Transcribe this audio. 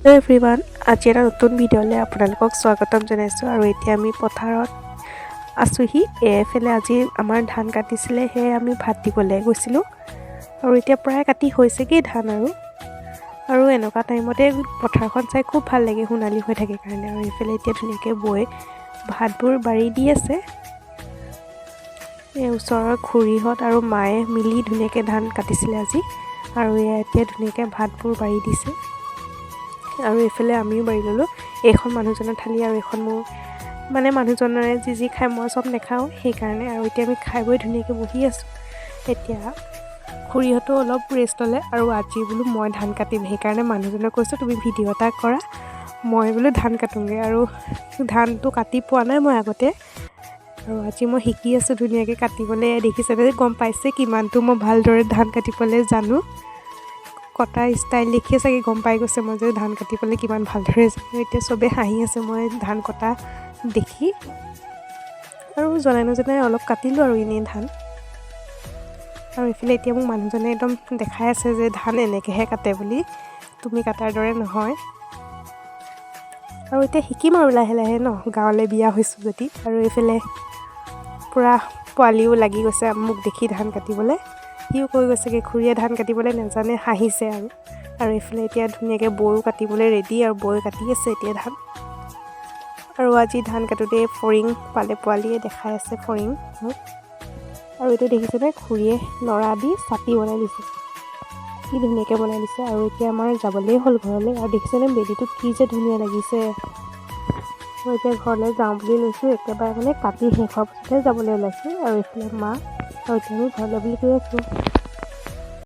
Hello' everyone, আজি এটা নতুন ভিডিঅ'লৈ আপোনালোকক স্বাগতম জনাইছোঁ। আৰু এতিয়া আমি পথাৰত আছোঁহি। এইফালে আজি আমাৰ ধান কাটিছিলে, সেয়ে আমি ভাত দিবলৈ গৈছিলোঁ। আৰু এতিয়া প্ৰায় কাটি হৈছেগৈ ধান। আৰু এনেকুৱা টাইমতে পথাৰখন চাই খুব ভাল লাগে, সোণালী হৈ থাকে কাৰণে। আৰু এইফালে এতিয়া ধুনীয়াকৈ বৈ ভাতবোৰ বাঢ়ি দি আছে। এই ওচৰৰ খুৰীহঁত আৰু মায়ে মিলি ধুনীয়াকৈ ধান কাটিছিলে আজি। আৰু এতিয়া ধুনীয়াকৈ ভাতবোৰ বাঢ়ি দিছে। আৰু এইফালে আমিও বাঢ়ি ল'লোঁ। এইখন মানুহজনৰ থালি আৰু এইখন মোৰ মানুহজনৰে যি খায়, মই চব নাখাওঁ সেইকাৰণে। আৰু এতিয়া আমি খাই বৈ ধুনীয়াকৈ বহি আছোঁ। এতিয়া খুৰীহঁতো অলপ ৰেষ্ট ল'লে। আৰু আজি বোলো মই ধান কাটিম, সেইকাৰণে মানুহজনক কৈছোঁ তুমি ভিডিঅ' এটা কৰা, মই বোলো ধান কাটোঁগৈ। আৰু ধানটো কাটি পোৱা নাই মই আগতে, আৰু আজি মই শিকি আছোঁ ধুনীয়াকৈ কাটিবলৈ। দেখিছেনে, গম পাইছে কিমানটো মই ভালদৰে ধান কাটিবলৈ জানো। কটা ষ্টাইল দেখিয়ে চাগে গম পাই গৈছে মই যে ধান কাটিবলৈ কিমান ভালদৰে জানো। এতিয়া চবেই হাঁহি আছে মই ধান কটা দেখি। আৰু জনাই নজনাই অলপ কাটিলোঁ আৰু এনেই ধান। আৰু এইফালে এতিয়া মোক মানুহজনে একদম দেখাই আছে যে ধান এনেকৈহে কাটে বুলি, তুমি কাটাৰ দৰে নহয়। আৰু এতিয়া শিকিম আৰু লাহে লাহে গাঁৱলৈ বিয়া হৈছোঁ যদি। আৰু এইফালে পূৰা পোৱালিও লাগি গৈছে মোক দেখি ধান কাটিবলৈ। সিও কৈ গৈছেগৈ খুৰীয়ে ধান কাটিবলৈ নাজানে, হাঁহিছে। আৰু এইফালে এতিয়া ধুনীয়াকৈ বৈও কাটিবলৈ ৰেডি, আৰু বৈ কাটি আছে এতিয়া ধান। আৰু আজি ধান কাটোতে ফৰিং পালে, পোৱালীয়ে দেখাই আছে ফৰিং মোক। আৰু এইটো দেখিছেনে, খুৰীয়ে লৰা দি চাটি বনাই দিছে, কি ধুনীয়াকৈ বনাই দিছে। আৰু এতিয়া আমাৰ যাবলেই হ'ল ঘৰলৈ। আৰু দেখিছেনে বেলিটো কি যে ধুনীয়া লাগিছে। মই এতিয়া ঘৰলৈ যাওঁ বুলি লৈছোঁ, একেবাৰে কাটি শেষ হোৱাৰ পিছতহে যাবলৈ ওলাইছোঁ। আৰু এইফালে মা, আৰু এতিয়া আমি ঘৰলৈ বুলি কৈ আছোঁ।